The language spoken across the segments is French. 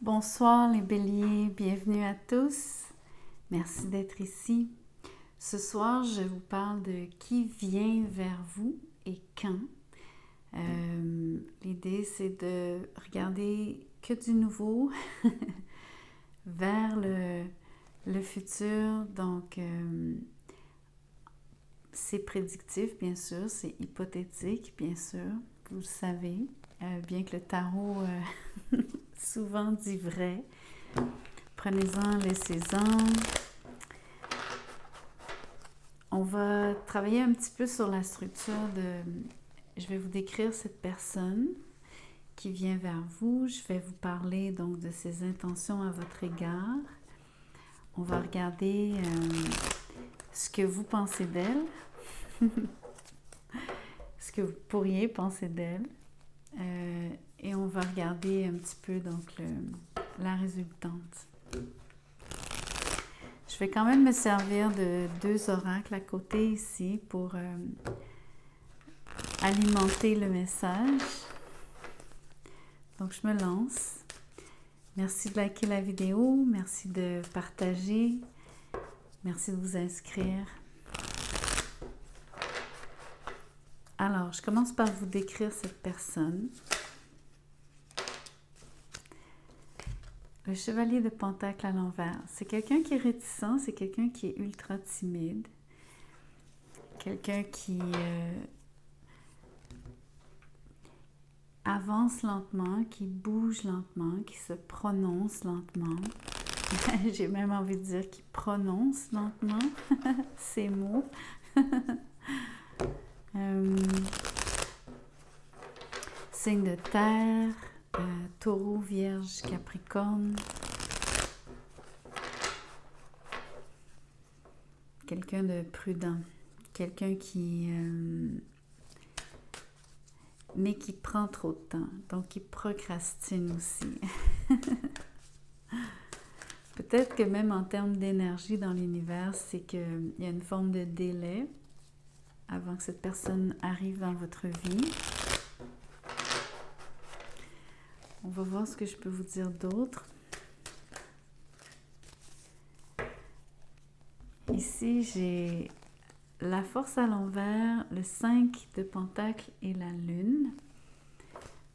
Bonsoir les béliers, bienvenue à tous. Merci d'être ici. Ce soir, je vous parle de qui vient vers vous et quand. L'idée, c'est de regarder que du nouveau vers le futur. Donc, c'est prédictif, bien sûr, c'est hypothétique, bien sûr, vous le savez. Bien que le tarot souvent dit vrai. Prenez-en, laissez-en. On va travailler un petit peu sur la structure de... Je vais vous décrire cette personne qui vient vers vous. Je vais vous parler donc de ses intentions à votre égard. On va regarder ce que vous pensez d'elle, ce que vous pourriez penser d'elle. Et on va regarder un petit peu donc la résultante. Je vais quand même me servir de 2 oracles à côté ici pour alimenter le message. Donc, je me lance. Merci de liker la vidéo, merci de partager, merci de vous inscrire. Alors, je commence par vous décrire cette personne. Le chevalier de Pentacle à l'envers. C'est quelqu'un qui est réticent, c'est quelqu'un qui est ultra timide, quelqu'un qui avance lentement, qui bouge lentement, qui se prononce lentement. J'ai même envie de dire qui prononce lentement ces mots. Signe de terre, taureau, vierge, capricorne. Quelqu'un de prudent. Quelqu'un qui... mais qui prend trop de temps. Donc, qui procrastine aussi. Peut-être que même en termes d'énergie dans l'univers, c'est qu'il y a une forme de délai avant que cette personne arrive dans votre vie. On va voir ce que je peux vous dire d'autre. Ici, j'ai la force à l'envers, le 5 de Pentacle et la Lune.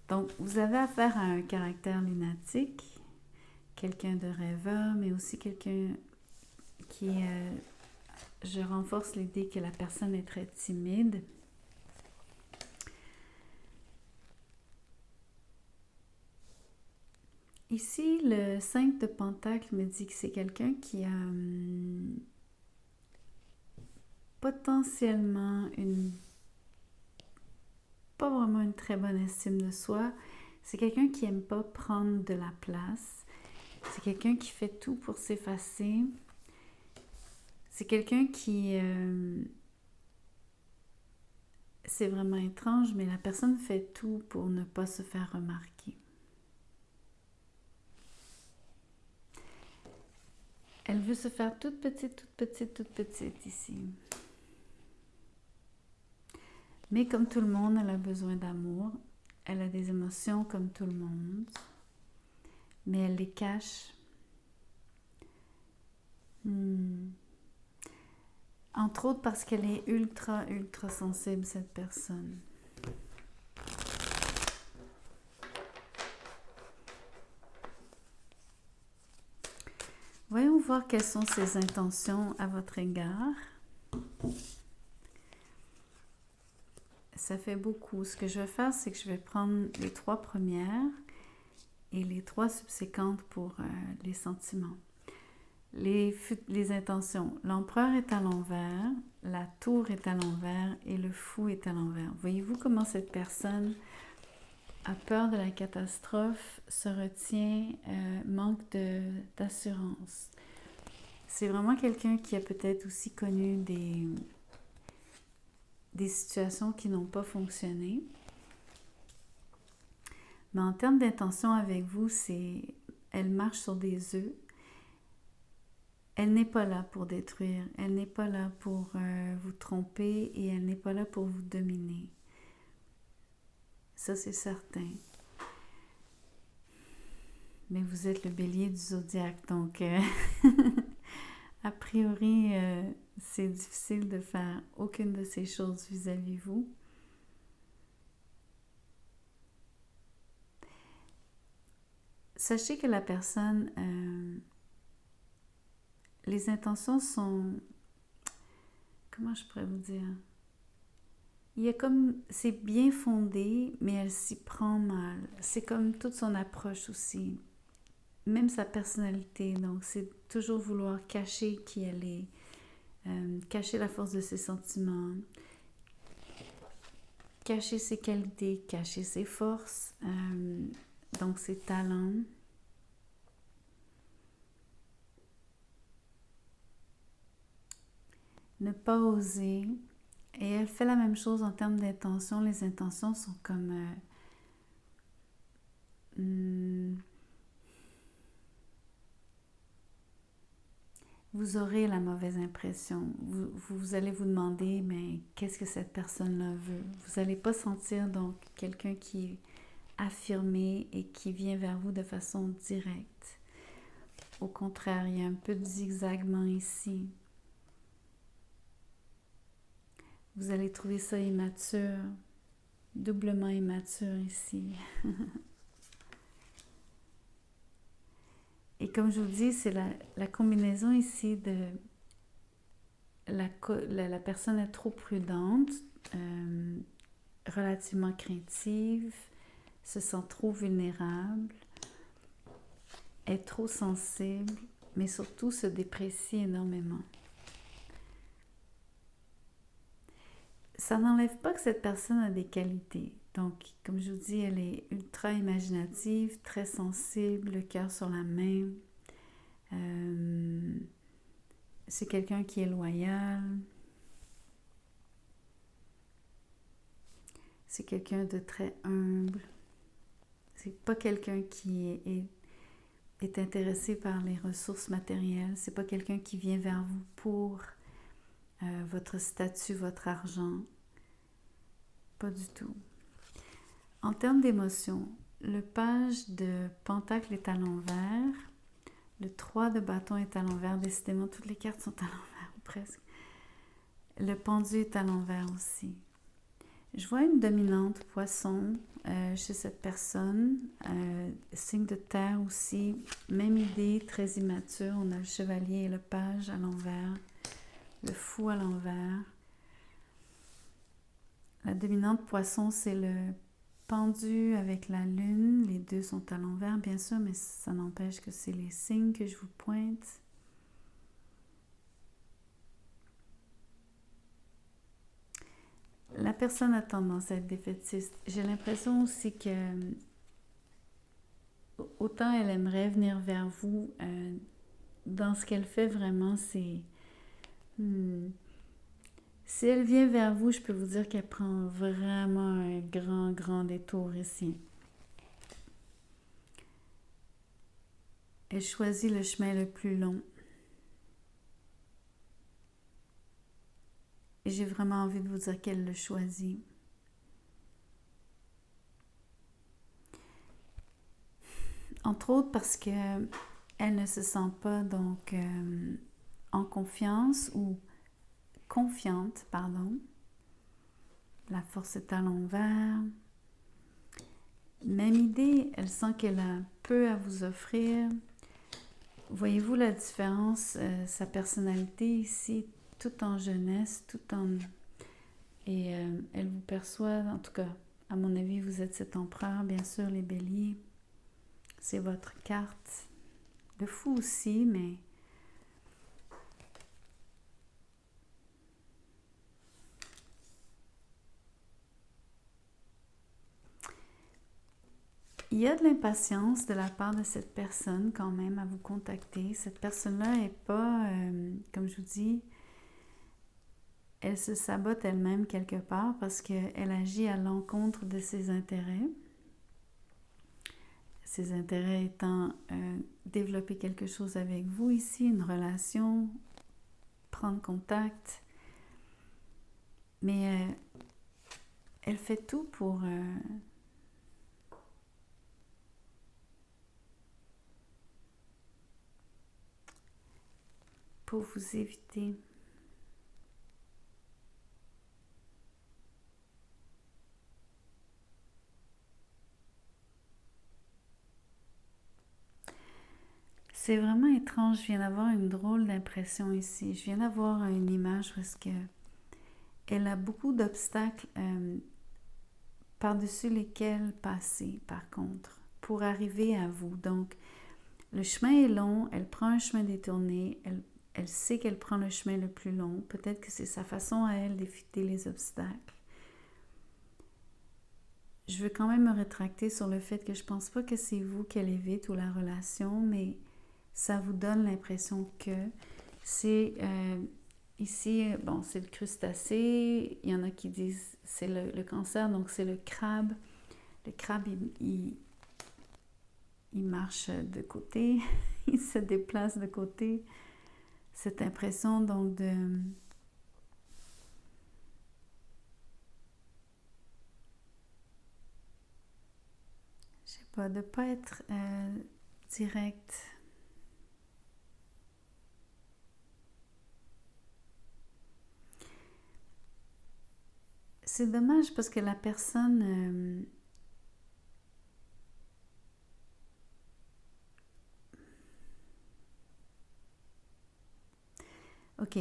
Donc, vous avez affaire à un caractère lunatique, quelqu'un de rêveur, mais aussi quelqu'un qui... je renforce l'idée que la personne est très timide. Ici, le 5 de Pentacle me dit que c'est quelqu'un qui a potentiellement pas vraiment une très bonne estime de soi. C'est quelqu'un qui n'aime pas prendre de la place. C'est quelqu'un qui fait tout pour s'effacer. C'est quelqu'un qui... c'est vraiment étrange, mais la personne fait tout pour ne pas se faire remarquer. Elle veut se faire toute petite ici. Mais comme tout le monde, elle a besoin d'amour. Elle a des émotions comme tout le monde. Mais elle les cache. Entre autres parce qu'elle est ultra sensible, cette personne. Voyons voir quelles sont ses intentions à votre égard. Ça fait beaucoup. Ce que je vais faire, c'est que je vais prendre les 3 premières et les 3 subséquentes pour les sentiments. Les intentions. L'empereur est à l'envers, la tour est à l'envers et le fou est à l'envers. Voyez-vous comment cette personne a peur de la catastrophe, se retient, manque d'assurance. C'est vraiment quelqu'un qui a peut-être aussi connu des situations qui n'ont pas fonctionné. Mais en termes d'intention avec vous, elle marche sur des œufs. Elle n'est pas là pour détruire, elle n'est pas là pour vous tromper et elle n'est pas là pour vous dominer. Ça, c'est certain. Mais vous êtes le bélier du zodiaque, donc a priori, c'est difficile de faire aucune de ces choses vis-à-vis vous. Sachez que la personne, les intentions sont, comment je pourrais vous dire? Il y a comme, c'est bien fondé, mais elle s'y prend mal. C'est comme toute son approche aussi, même sa personnalité. Donc, c'est toujours vouloir cacher qui elle est, cacher la force de ses sentiments, cacher ses qualités, cacher ses forces, donc ses talents. Ne pas oser. Et elle fait la même chose en termes d'intention. Les intentions sont comme... vous aurez la mauvaise impression. Vous allez vous demander, mais qu'est-ce que cette personne-là veut? Vous n'allez pas sentir donc quelqu'un qui est affirmé et qui vient vers vous de façon directe. Au contraire, il y a un peu de zigzagement ici. Vous allez trouver ça immature, doublement immature ici. Et comme je vous dis, c'est la combinaison ici de la personne est trop prudente, relativement craintive, se sent trop vulnérable, est trop sensible, mais surtout se déprécie énormément. Ça n'enlève pas que cette personne a des qualités. Donc, comme je vous dis, elle est ultra imaginative, très sensible, le cœur sur la main. C'est quelqu'un qui est loyal. C'est quelqu'un de très humble. C'est pas quelqu'un qui est intéressé par les ressources matérielles. C'est pas quelqu'un qui vient vers vous pour votre statut, votre argent. Pas du tout. En termes d'émotions, le page de Pentacle est à l'envers. Le 3 de bâton est à l'envers. Décidément, toutes les cartes sont à l'envers, ou presque. Le pendu est à l'envers aussi. Je vois une dominante poisson chez cette personne. Signe de terre aussi. Même idée, très immature. On a le chevalier et le page à l'envers. Le fou à l'envers. La dominante poisson, c'est le pendu avec la lune. Les deux sont à l'envers, bien sûr, mais ça n'empêche que c'est les signes que je vous pointe. La personne a tendance à être défaitiste. J'ai l'impression aussi que autant elle aimerait venir vers vous, dans ce qu'elle fait vraiment, c'est... Si elle vient vers vous, je peux vous dire qu'elle prend vraiment un grand détour ici. Elle choisit le chemin le plus long. Et j'ai vraiment envie de vous dire qu'elle le choisit. Entre autres parce que elle ne se sent pas donc en confiance ou confiante, pardon. La force est à l'envers. Même idée, elle sent qu'elle a peu à vous offrir. Voyez-vous la différence, sa personnalité ici, tout en jeunesse, tout en... Et elle vous perçoit, en tout cas, à mon avis, vous êtes cet empereur, bien sûr, les béliers. C'est votre carte. Le fou aussi, mais... Il y a de l'impatience de la part de cette personne quand même à vous contacter. Cette personne-là n'est pas, comme je vous dis, elle se sabote elle-même quelque part parce qu'elle agit à l'encontre de ses intérêts. Ses intérêts étant développer quelque chose avec vous ici, une relation, prendre contact. Mais elle fait tout pour... pour vous éviter. C'est vraiment étrange, je viens d'avoir une drôle d'impression ici. Je viens d'avoir une image où est-ce que elle a beaucoup d'obstacles par-dessus lesquels passer, par contre, pour arriver à vous. Donc, le chemin est long, elle prend un chemin détourné, elle sait qu'elle prend le chemin le plus long. Peut-être que c'est sa façon à elle d'éviter les obstacles. Je veux quand même me rétracter sur le fait que je pense pas que c'est vous qu'elle évite ou la relation, mais ça vous donne l'impression que c'est ici, bon, c'est le crustacé, il y en a qui disent c'est le cancer, donc c'est le crabe. Le crabe, il marche de côté, il se déplace de côté. Cette impression donc de... Je sais pas, de pas être direct. C'est dommage parce que la personne... Ok,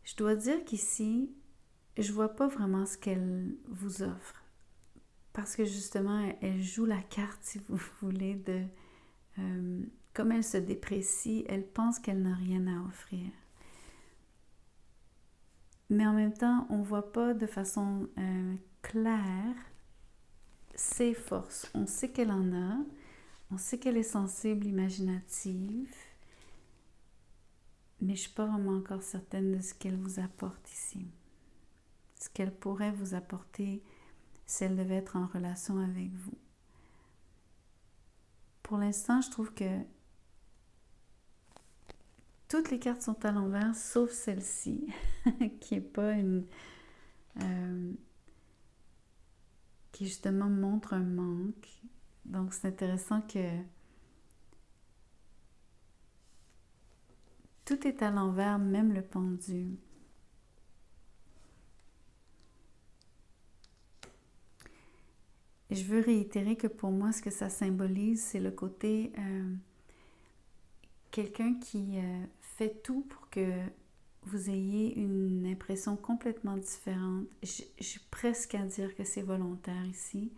je dois dire qu'ici, je vois pas vraiment ce qu'elle vous offre. Parce que justement, elle joue la carte, si vous voulez, de... comme elle se déprécie, elle pense qu'elle n'a rien à offrir. Mais en même temps, on ne voit pas de façon claire ses forces. On sait qu'elle en a, on sait qu'elle est sensible, imaginative, mais je ne suis pas vraiment encore certaine de ce qu'elle vous apporte ici. Ce qu'elle pourrait vous apporter si elle devait être en relation avec vous. Pour l'instant, je trouve que toutes les cartes sont à l'envers, sauf celle-ci, qui est pas une... qui justement montre un manque. Donc, c'est intéressant que tout est à l'envers, même le pendu. Et je veux réitérer que pour moi, ce que ça symbolise, c'est le côté quelqu'un qui fait tout pour que vous ayez une impression complètement différente. J'ai presque à dire que c'est volontaire ici.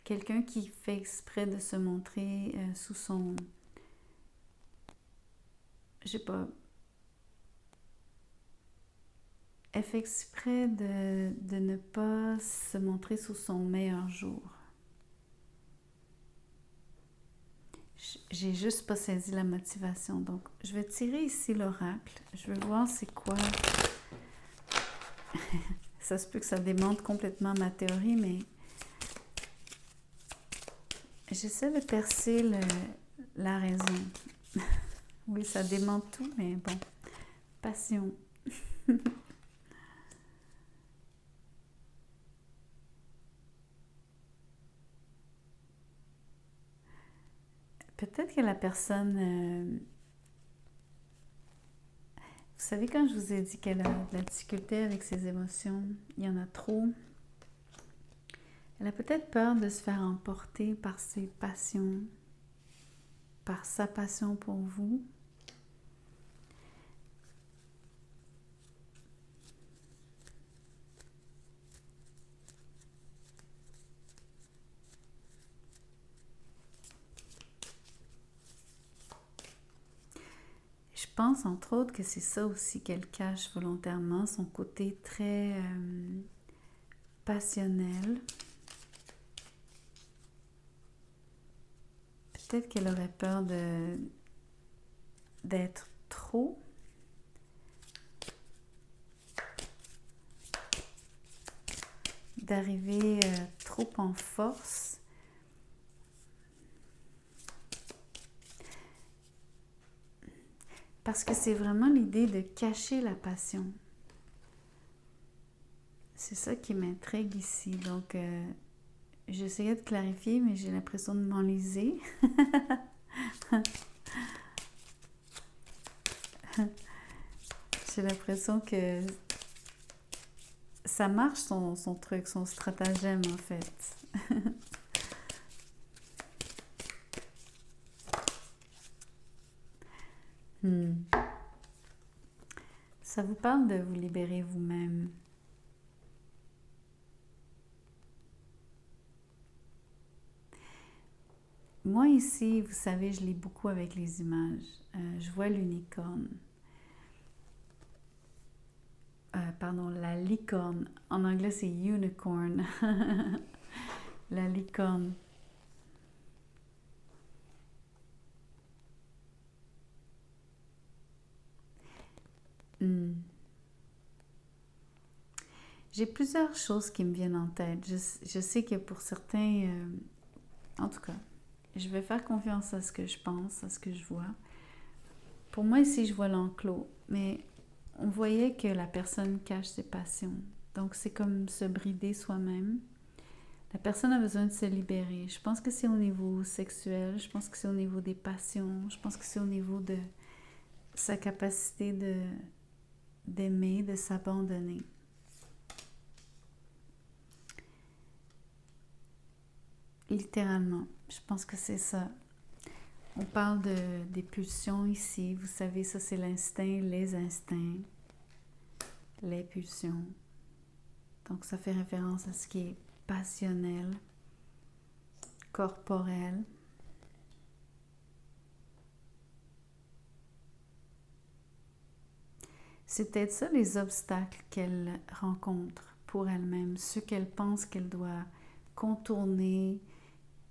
Quelqu'un qui fait exprès de se montrer sous son... Je sais pas. Elle fait exprès de ne pas se montrer sous son meilleur jour. J'ai juste pas saisi la motivation. Donc, je vais tirer ici l'oracle. Je vais voir c'est quoi. Ça se peut que ça démonte complètement ma théorie, mais j'essaie de percer la raison. Oui, ça démonte tout, mais bon. Passion. Peut-être que la personne... vous savez, quand je vous ai dit qu'elle a de la difficulté avec ses émotions, il y en a trop. Elle a peut-être peur de se faire emporter par ses passions, par sa passion pour vous. Je pense entre autres que c'est ça aussi qu'elle cache volontairement, son côté très passionnel. Peut-être qu'elle aurait peur d'être trop. D'arriver trop en force. Parce que c'est vraiment l'idée de cacher la passion. C'est ça qui m'intrigue ici. Donc, j'essayais de clarifier, mais j'ai l'impression de m'enliser. J'ai l'impression que ça marche son truc, son stratagème en fait. Ça vous parle de vous libérer vous-même. Moi ici, vous savez, je lis beaucoup avec les images. Je vois l'unicorne. Pardon, la licorne. En anglais, c'est unicorn. La licorne. J'ai plusieurs choses qui me viennent en tête. Je sais que pour certains, en tout cas, je vais faire confiance à ce que je pense, à ce que je vois. Pour moi, ici, je vois l'enclos, mais on voyait que la personne cache ses passions. Donc, c'est comme se brider soi-même. La personne a besoin de se libérer. Je pense que c'est au niveau sexuel, je pense que c'est au niveau des passions, je pense que c'est au niveau de sa capacité d'aimer, de s'abandonner. Littéralement, je pense que c'est ça. On parle des pulsions ici. Vous savez, ça c'est l'instinct, les instincts, les pulsions. Donc ça fait référence à ce qui est passionnel, corporel. C'est peut-être ça les obstacles qu'elle rencontre pour elle-même, ceux qu'elle pense qu'elle doit contourner,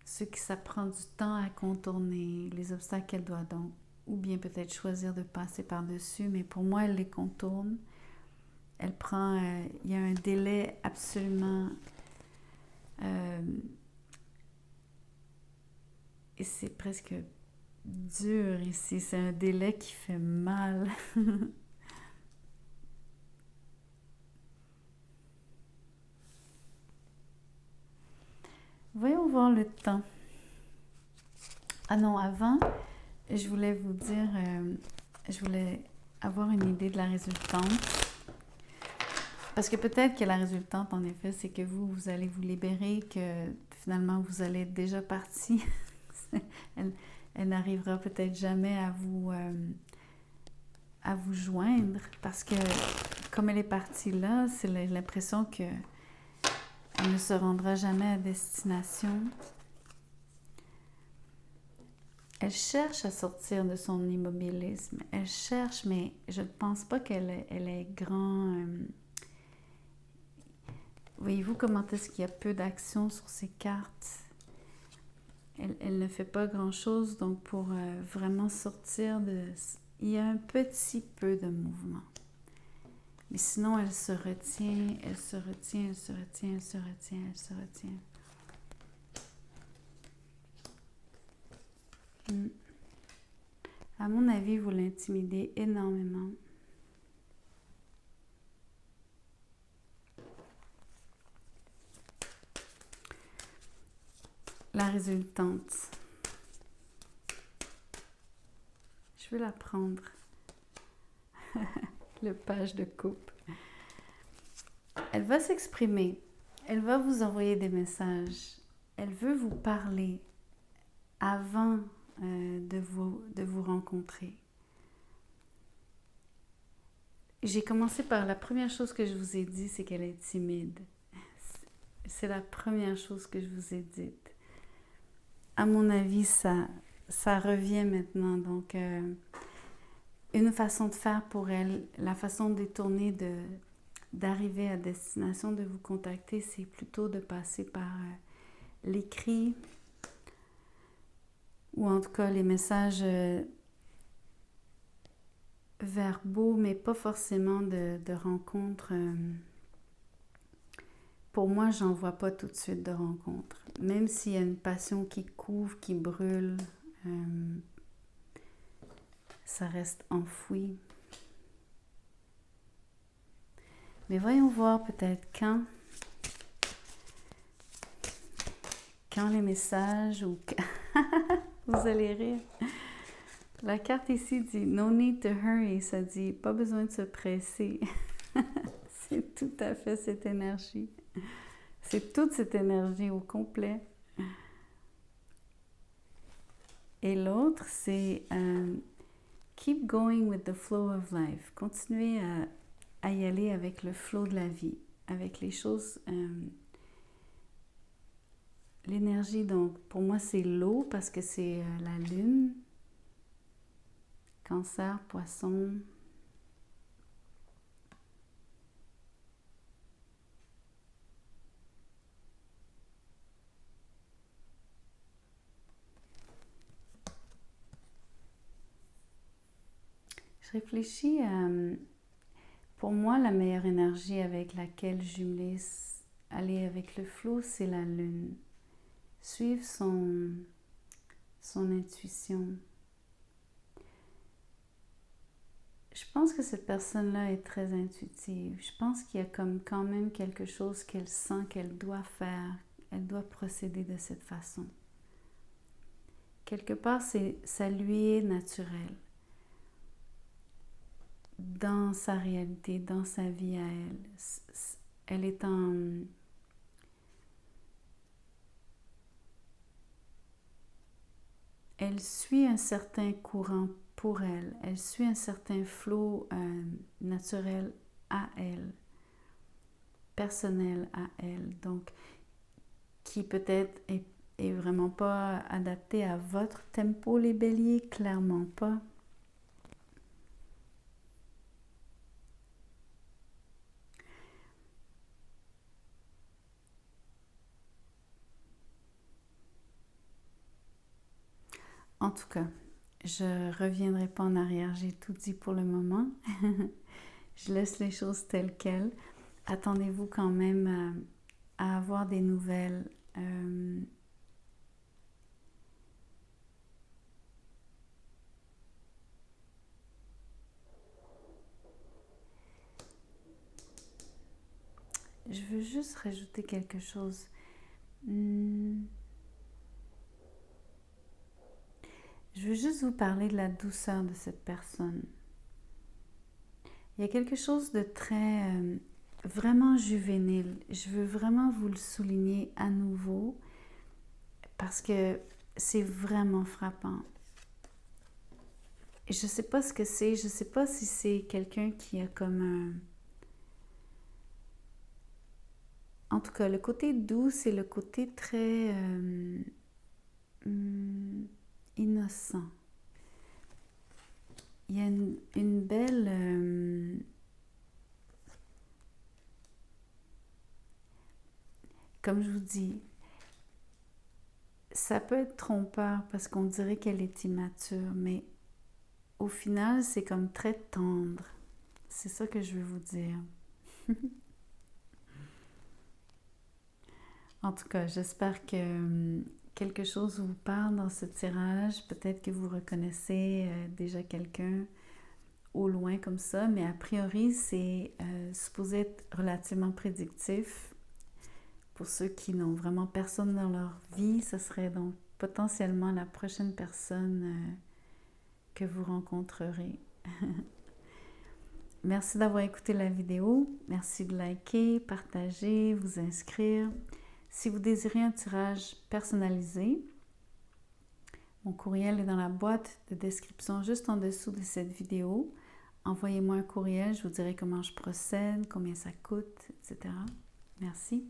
ceux que ça prend du temps à contourner, les obstacles qu'elle doit donc, ou bien peut-être choisir de passer par-dessus, mais pour moi, elle les contourne. Elle prend, il y a un délai absolument, et c'est presque dur ici, c'est un délai qui fait mal. Voyons voir le temps. Ah non, avant, je voulais vous dire, je voulais avoir une idée de la résultante. Parce que peut-être que la résultante, en effet, c'est que vous allez vous libérer, que finalement, vous allez être déjà parti. Elle n'arrivera peut-être jamais à vous joindre. Parce que, comme elle est partie là, c'est l'impression que elle ne se rendra jamais à destination. Elle cherche à sortir de son immobilisme. Elle cherche, mais je ne pense pas qu'elle est grand. Voyez-vous comment est-ce qu'il y a peu d'action sur ces cartes? Elle ne fait pas grand-chose, donc pour vraiment sortir de... Il y a un petit peu de mouvement. Mais sinon, elle se retient, elle se retient, elle se retient, elle se retient, elle se retient. À mon avis, vous l'intimidez énormément. La résultante. Je vais la prendre. Le page de coupe. Elle va s'exprimer. Elle va vous envoyer des messages. Elle veut vous parler avant de vous rencontrer. J'ai commencé par la première chose que je vous ai dit, c'est qu'elle est timide. C'est la première chose que je vous ai dite. À mon avis, ça revient maintenant. Donc, une façon de faire pour elle, la façon détournée d'arriver à destination, de vous contacter, c'est plutôt de passer par l'écrit ou en tout cas les messages verbaux, mais pas forcément de rencontres. Pour moi, j'en vois pas tout de suite de rencontres. Même s'il y a une passion qui couvre, qui brûle, ça reste enfoui. Mais voyons voir peut-être quand les messages ou... Vous allez rire. La carte ici dit No need to hurry, ça dit pas besoin de se presser. C'est tout à fait cette énergie. C'est toute cette énergie au complet. Et l'autre, c'est Keep going with the flow of life. Continuez à y aller avec le flow de la vie, avec les choses. L'énergie, donc, pour moi, c'est l'eau parce que c'est la lune. Cancer, poisson. Je réfléchis à, pour moi, la meilleure énergie avec laquelle jumeler, aller avec le flow, c'est la lune. Suivre son intuition. Je pense que cette personne-là est très intuitive. Je pense qu'il y a comme quand même quelque chose qu'elle sent qu'elle doit faire. Elle doit procéder de cette façon. Quelque part, ça lui est naturel. Dans sa réalité, dans sa vie à elle. Elle est en... Elle suit un certain courant pour elle. Elle suit un certain flot naturel à elle, personnel à elle. Donc, qui peut-être est vraiment pas adapté à votre tempo, les béliers, clairement pas. En tout cas, je reviendrai pas en arrière, j'ai tout dit pour le moment. Je laisse les choses telles quelles. Attendez-vous quand même à avoir des nouvelles. Je veux juste rajouter quelque chose. Je veux juste vous parler de la douceur de cette personne. Il y a quelque chose de très, vraiment juvénile. Je veux vraiment vous le souligner à nouveau parce que c'est vraiment frappant. Je ne sais pas ce que c'est. Je ne sais pas si c'est quelqu'un qui a comme un... En tout cas, le côté doux, c'est le côté très innocent. Il y a une belle... comme je vous dis, ça peut être trompeur parce qu'on dirait qu'elle est immature, mais au final, c'est comme très tendre. C'est ça que je veux vous dire. En tout cas, j'espère que quelque chose vous parle dans ce tirage. Peut-être que vous reconnaissez déjà quelqu'un au loin comme ça, mais a priori, c'est supposé être relativement prédictif. Pour ceux qui n'ont vraiment personne dans leur vie, ce serait donc potentiellement la prochaine personne que vous rencontrerez. Merci d'avoir écouté la vidéo. Merci de liker, partager, vous inscrire. Si vous désirez un tirage personnalisé, mon courriel est dans la boîte de description juste en dessous de cette vidéo. Envoyez-moi un courriel, je vous dirai comment je procède, combien ça coûte, etc. Merci.